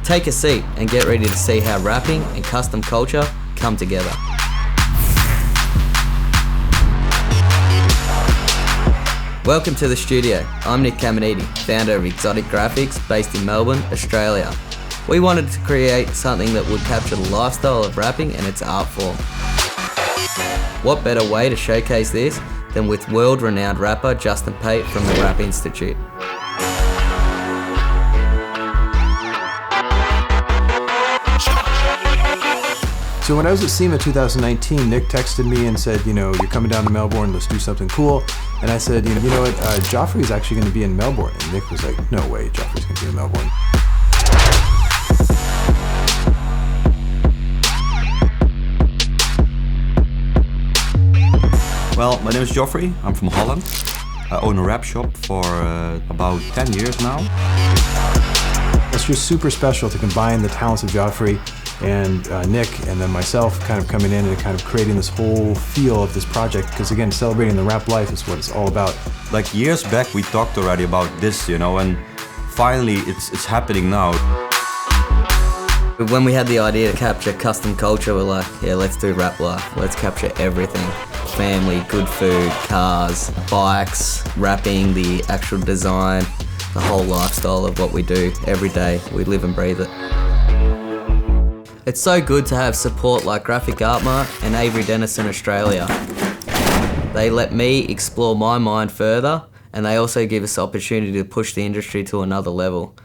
Take a seat and get ready to see how wrapping and custom culture come together. Welcome to the studio. I'm Nick Caminiti, founder of Exotic Graphics based in Melbourne, Australia. We wanted to create something that would capture the lifestyle of wrapping and its art form. What better way to showcase this than with world-renowned rapper Justin Pate from the Rap Institute. So when I was at SEMA 2019, Nick texted me and said, you're coming down to Melbourne, let's do something cool. And I said, you know what, Joffrey's actually going to be in Melbourne. And Nick was like, no way, Joffrey's going to be in Melbourne. Well, my name is Joffrey, I'm from Holland. I own a wrap shop for about 10 years now. It's just super special to combine the talents of Joffrey and Nick and then myself kind of coming in and kind of creating this whole feel of this project, because again, celebrating the rap life is what it's all about. Like years back we talked already about this, and finally it's happening now. When we had the idea to capture custom culture, we're like, yeah, let's do rap life. Let's capture everything. Family, good food, cars, bikes, rapping, the actual design, the whole lifestyle of what we do every day. We live and breathe it. It's so good to have support like Graphic Art Mart and Avery, Dennison, Australia. They let me explore my mind further, and they also give us the opportunity to push the industry to another level.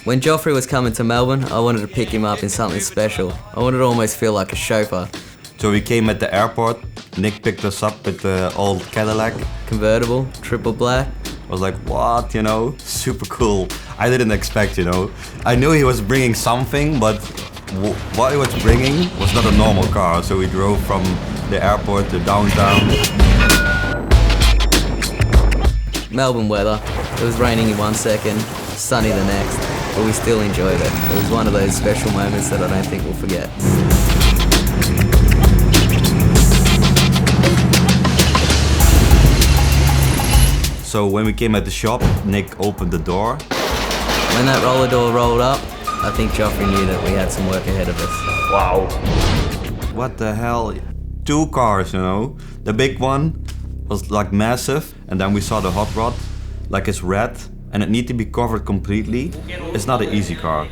When Joffrey was coming to Melbourne, I wanted to pick him up in something special. I wanted to almost feel like a chauffeur. So we came at the airport, Nick picked us up with the old Cadillac. Convertible, triple black. I was like, what, super cool. I didn't expect, I knew he was bringing something, but what he was bringing was not a normal car. So we drove from the airport to downtown. Melbourne weather. It was raining in 1 second, sunny the next, but we still enjoyed it. It was one of those special moments that I don't think we'll forget. So when we came at the shop, Nick opened the door. When that roller door rolled up, I think Joffrey knew that we had some work ahead of us. Wow. What the hell? 2 cars, The big one was like massive, and then we saw the hot rod, like it's red, and it needed to be covered completely. It's not an easy car.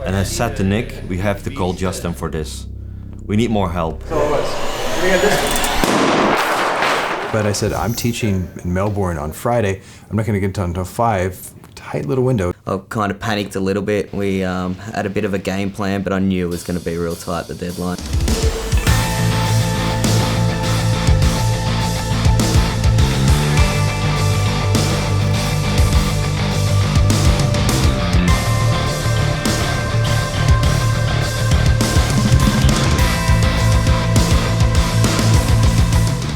And I said to Nick, we have to call Justin for this. We need more help. But I said, I'm teaching in Melbourne on Friday. I'm not going to get done until 5. Tight little window. I kind of panicked a little bit. We had a bit of a game plan, but I knew it was going to be real tight, the deadline.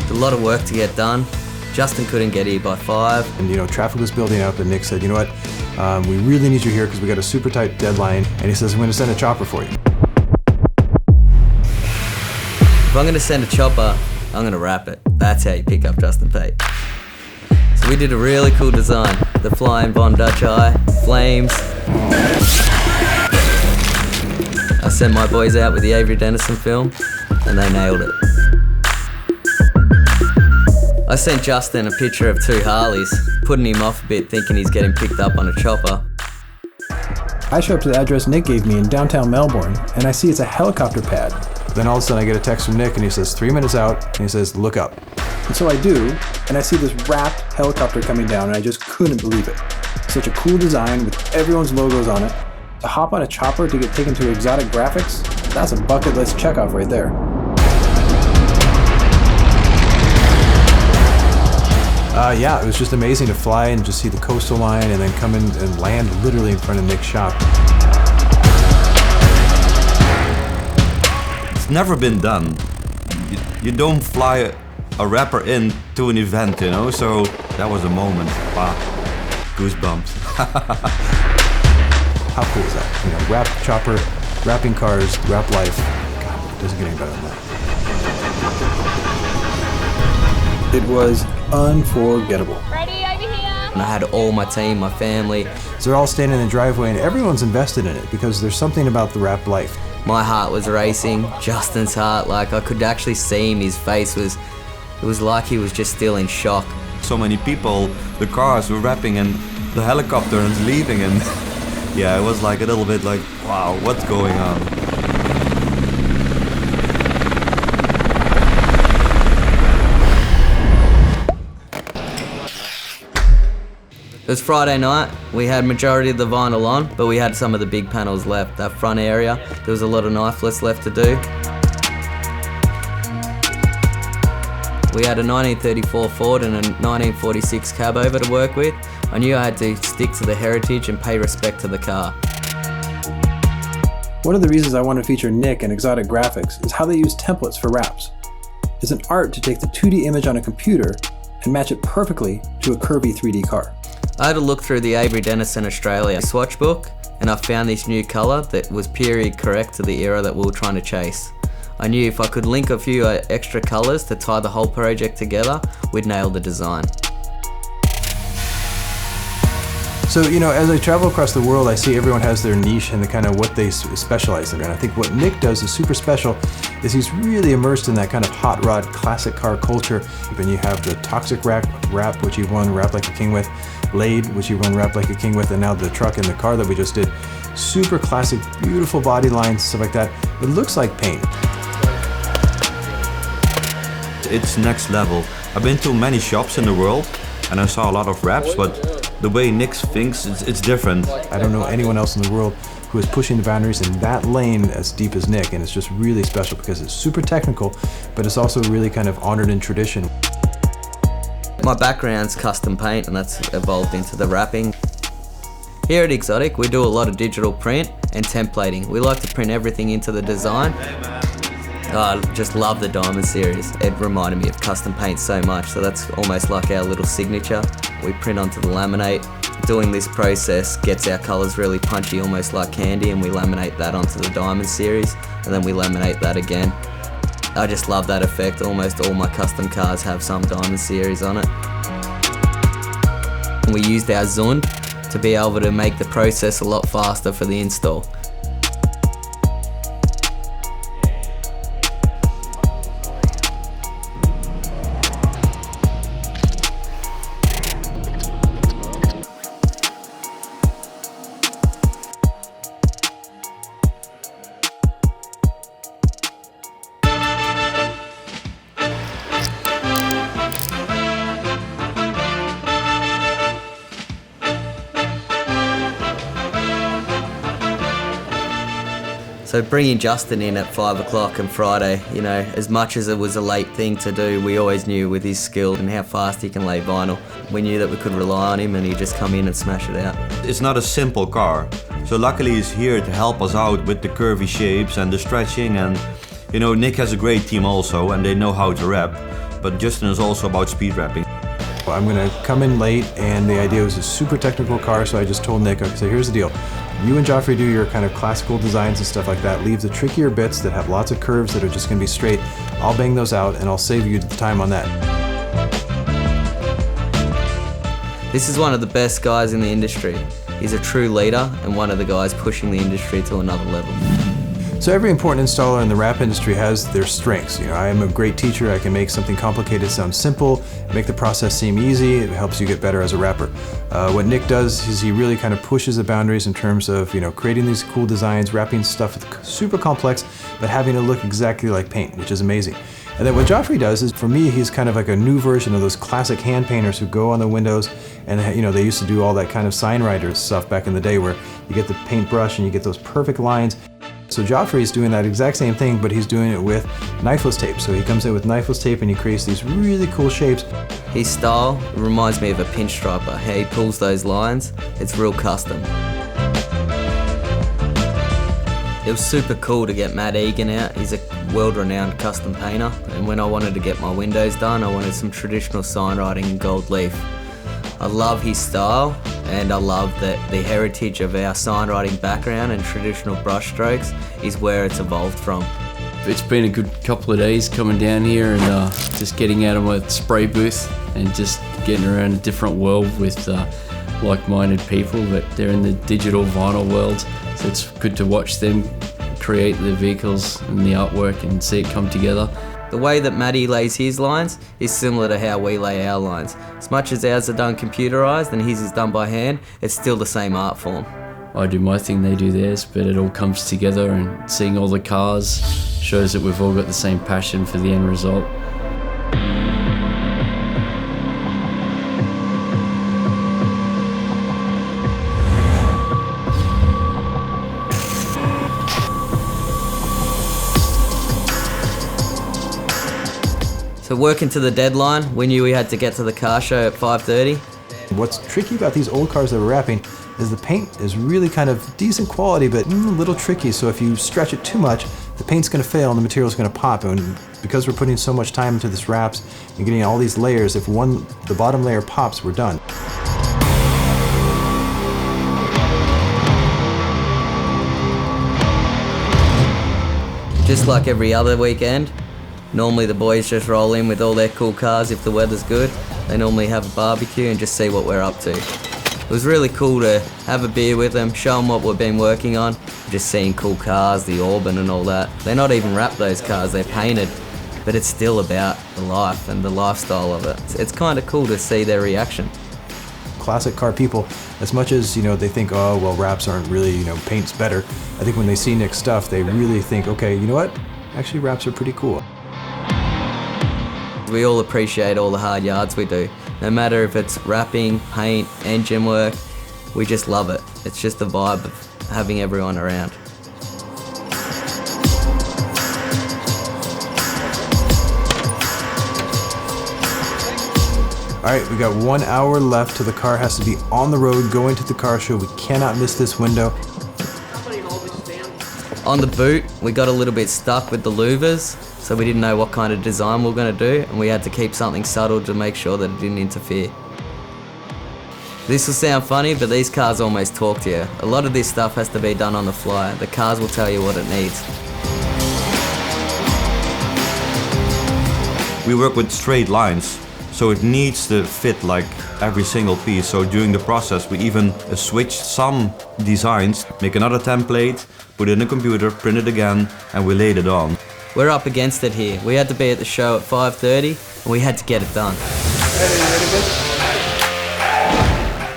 A lot of work to get done. Justin couldn't get here by 5. And traffic was building up, and Nick said, you know what, we really need you here because we got a super tight deadline. And he says, I'm going to send a chopper for you. If I'm going to send a chopper, I'm going to wrap it. That's how you pick up Justin Pate. So we did a really cool design. The flying Von Dutch eye, flames. I sent my boys out with the Avery Dennison film, and they nailed it. I sent Justin a picture of 2 Harleys, putting him off a bit thinking he's getting picked up on a chopper. I show up to the address Nick gave me in downtown Melbourne, and I see it's a helicopter pad. Then all of a sudden I get a text from Nick and he says, 3 minutes out, and he says, look up. And so I do, and I see this wrapped helicopter coming down, and I just couldn't believe it. Such a cool design with everyone's logos on it. To hop on a chopper to get taken to Exotic Graphics, that's a bucket list checkoff right there. Yeah, it was just amazing to fly and just see the coastal line and then come in and land literally in front of Nick's shop. It's never been done. You don't fly a rapper in to an event, so that was a moment. Wow, goosebumps. How cool is that? Rap chopper, rapping cars, rap life. God, it doesn't get any better than that. It was unforgettable. Ready over here? And I had all my team, my family. So they're all standing in the driveway and everyone's invested in it because there's something about the Wraplife. My heart was racing, Justin's heart, like I could actually see him, his face it was like he was just still in shock. So many people, the cars were wrapping and the helicopter is leaving, and yeah, it was like a little bit like, wow, what's going on? It was Friday night. We had majority of the vinyl on, but we had some of the big panels left. That front area, there was a lot of knifeless left to do. We had a 1934 Ford and a 1946 cab over to work with. I knew I had to stick to the heritage and pay respect to the car. One of the reasons I want to feature Nick and Exotic Graphics is how they use templates for wraps. It's an art to take the 2D image on a computer and match it perfectly to a curvy 3D car. I had a look through the Avery Dennison Australia swatch book and I found this new colour that was period correct to the era that we were trying to chase. I knew if I could link a few extra colours to tie the whole project together, we'd nail the design. So, as I travel across the world, I see everyone has their niche and the kind of what they specialize in. And I think what Nick does is super special is he's really immersed in that kind of hot rod classic car culture. And you have the Toxic Wrap, which you've won Wrap Like a King with, Laid, which you won Wrap Like a King with, and now the truck and the car that we just did. Super classic, beautiful body lines, stuff like that. It looks like paint. It's next level. I've been to many shops in the world and I saw a lot of wraps, but the way Nick thinks, it's different. I don't know anyone else in the world who is pushing the boundaries in that lane as deep as Nick, and it's just really special because it's super technical, but it's also really kind of honored in tradition. My background's custom paint and that's evolved into the wrapping. Here at Exotic, we do a lot of digital print and templating. We like to print everything into the design. I just love the Diamond series. It reminded me of custom paint so much, so that's almost like our little signature. We print onto the laminate. Doing this process gets our colours really punchy, almost like candy, and we laminate that onto the Diamond series, and then we laminate that again. I just love that effect. Almost all my custom cars have some Diamond series on it. We used our Zund to be able to make the process a lot faster for the install. So bringing Justin in at 5 o'clock on Friday, as much as it was a late thing to do, we always knew with his skill and how fast he can lay vinyl, we knew that we could rely on him and he'd just come in and smash it out. It's not a simple car, so luckily he's here to help us out with the curvy shapes and the stretching, and Nick has a great team also and they know how to wrap, but Justin is also about speed wrapping. I'm gonna come in late and the idea was a super technical car, so I just told Nick, okay, so here's the deal. You and Joffrey do your kind of classical designs and stuff like that. Leave the trickier bits that have lots of curves that are just gonna be straight. I'll bang those out and I'll save you the time on that. This is one of the best guys in the industry. He's a true leader and one of the guys pushing the industry to another level. So every important installer in the wrap industry has their strengths. I am a great teacher. I can make something complicated sound simple, make the process seem easy. It helps you get better as a wrapper. What Nick does is he really kind of pushes the boundaries in terms of creating these cool designs, wrapping stuff super complex, but having it look exactly like paint, which is amazing. And then what Joffrey does is, for me, he's kind of like a new version of those classic hand painters who go on the windows and they used to do all that kind of sign writer stuff back in the day where you get the paintbrush and you get those perfect lines. So Joffrey's doing that exact same thing, but he's doing it with knifeless tape. So he comes in with knifeless tape and he creates these really cool shapes. His style reminds me of a pinstriper. How he pulls those lines, it's real custom. It was super cool to get Matt Egan out. He's a world-renowned custom painter, and when I wanted to get my windows done, I wanted some traditional sign writing in gold leaf. I love his style, and I love that the heritage of our sign writing background and traditional brush strokes is where it's evolved from. It's been a good couple of days coming down here and just getting out of my spray booth and just getting around a different world with like-minded people, but they're in the digital vinyl world, so it's good to watch them create the vehicles and the artwork and see it come together. The way that Matty lays his lines is similar to how we lay our lines. As much as ours are done computerised and his is done by hand, it's still the same art form. I do my thing, they do theirs, but it all comes together, and seeing all the cars shows that we've all got the same passion for the end result. So working to the deadline, we knew we had to get to the car show at 5:30. What's tricky about these old cars that we're wrapping is the paint is really kind of decent quality, but a little tricky. So if you stretch it too much, the paint's gonna fail and the material's gonna pop. And because we're putting so much time into this wraps and getting all these layers, if the bottom layer pops, we're done. Just like every other weekend, normally the boys just roll in with all their cool cars if the weather's good. They normally have a barbecue and just see what we're up to. It was really cool to have a beer with them, show them what we've been working on, just seeing cool cars, the Auburn and all that. They're not even wrapped, those cars, they're painted, but it's still about the life and the lifestyle of it. It's kind of cool to see their reaction. Classic car people, as much as they think, oh well, wraps aren't really, paint's better, I think when they see Nick's stuff, they really think, okay, you know what, actually wraps are pretty cool. We all appreciate all the hard yards we do. No matter if it's wrapping, paint, engine work, we just love it. It's just the vibe of having everyone around. All right, we got 1 hour left till the car has to be on the road going to the car show. We cannot miss this window. On the boot, we got a little bit stuck with the louvers, so we didn't know what kind of design we were going to do, and we had to keep something subtle to make sure that it didn't interfere. This will sound funny, but these cars almost talk to you. A lot of this stuff has to be done on the fly. The cars will tell you what it needs. We work with straight lines, so it needs to fit like every single piece. So during the process we even switched some designs, make another template, put it in a computer, print it again, and we laid it on. We're up against it here. We had to be at the show at 5:30 and we had to get it done.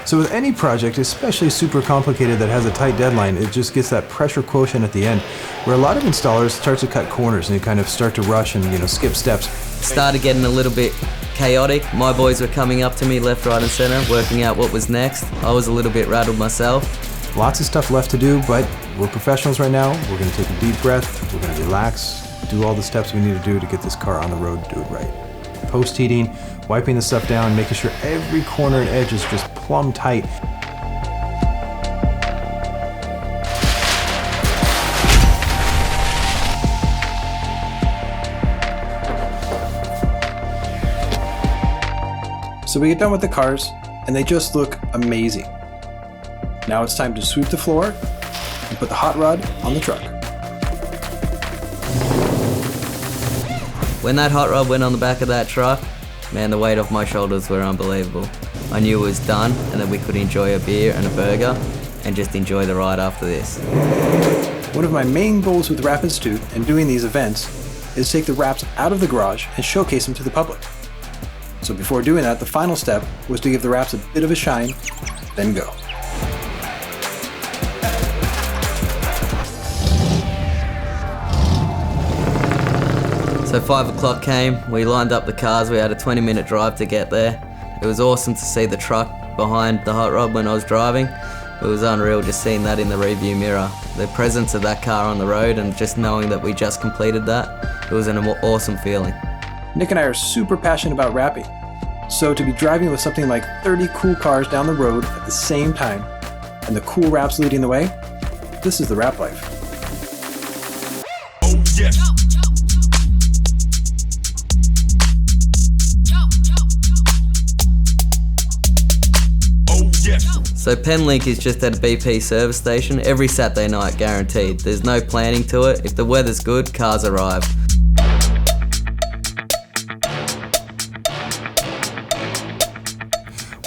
So with any project, especially super complicated that has a tight deadline, it just gets that pressure quotient at the end, where a lot of installers start to cut corners and they kind of start to rush and skip steps. Started getting a little bit chaotic. My boys were coming up to me left, right and center, working out what was next. I was a little bit rattled myself. Lots of stuff left to do, but we're professionals right now. We're going to take a deep breath, we're going to relax, do all the steps we need to do to get this car on the road, do it right. Post-heating, wiping the stuff down, making sure every corner and edge is just plumb tight. So we get done with the cars, and they just look amazing. Now it's time to sweep the floor and put the hot rod on the truck. When that hot rod went on the back of that truck, man, the weight off my shoulders were unbelievable. I knew it was done and that we could enjoy a beer and a burger and just enjoy the ride after this. One of my main goals with Wrap Institute and doing these events is to take the wraps out of the garage and showcase them to the public. So before doing that, the final step was to give the wraps a bit of a shine, then go. So 5 o'clock came, we lined up the cars, we had a 20-minute drive to get there. It was awesome to see the truck behind the hot rod when I was driving. It was unreal just seeing that in the rearview mirror. The presence of that car on the road and just knowing that we just completed that, it was an awesome feeling. Nick and I are super passionate about wrapping. So to be driving with something like 30 cool cars down the road at the same time, and the cool wraps leading the way, this is the Wraplife. Oh, yeah. So Penlink is just at a BP service station every Saturday night, guaranteed. There's no planning to it. If the weather's good, cars arrive.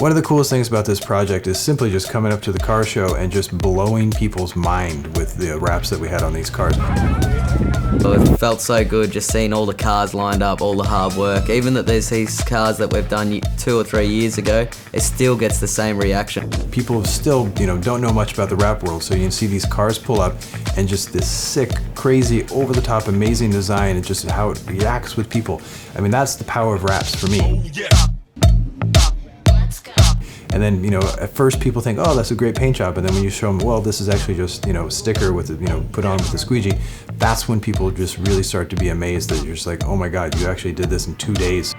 One of the coolest things about this project is simply just coming up to the car show and just blowing people's mind with the wraps that we had on these cars. It felt so good just seeing all the cars lined up, all the hard work. Even that there's these cars that we've done 2 or 3 years ago, it still gets the same reaction. People still, don't know much about the wrap world, so you can see these cars pull up and just this sick, crazy, over-the-top, amazing design and just how it reacts with people. I mean, that's the power of wraps for me. And then, at first people think, oh, that's a great paint job. And then when you show them, well, this is actually just, a sticker with, put on with a squeegee. That's when people just really start to be amazed that you're just like, oh my God, you actually did this in 2 days.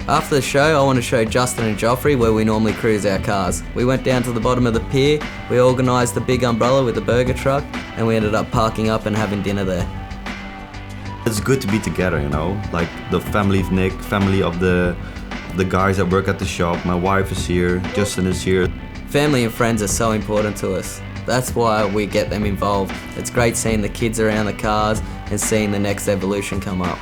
After the show, I want to show Justin and Joffrey where we normally cruise our cars. We went down to the bottom of the pier, we organised the big umbrella with the burger truck, and we ended up parking up and having dinner there. It's good to be together, like the family of Nick, family of the guys that work at the shop. My wife is here, Justin is here. Family and friends are so important to us. That's why we get them involved. It's great seeing the kids around the cars and seeing the next evolution come up.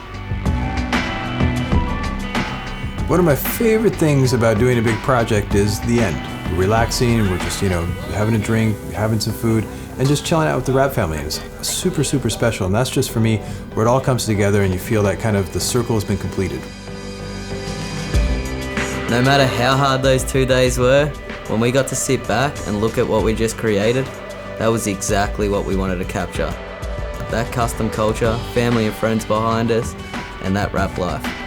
One of my favorite things about doing a big project is the end. We're relaxing, we're just, having a drink, having some food, and just chilling out with the Wrap family. And it's super, super special, and that's just for me where it all comes together and you feel that kind of the circle has been completed. No matter how hard those 2 days were, when we got to sit back and look at what we just created, that was exactly what we wanted to capture. That custom culture, family and friends behind us, and that Wrap life.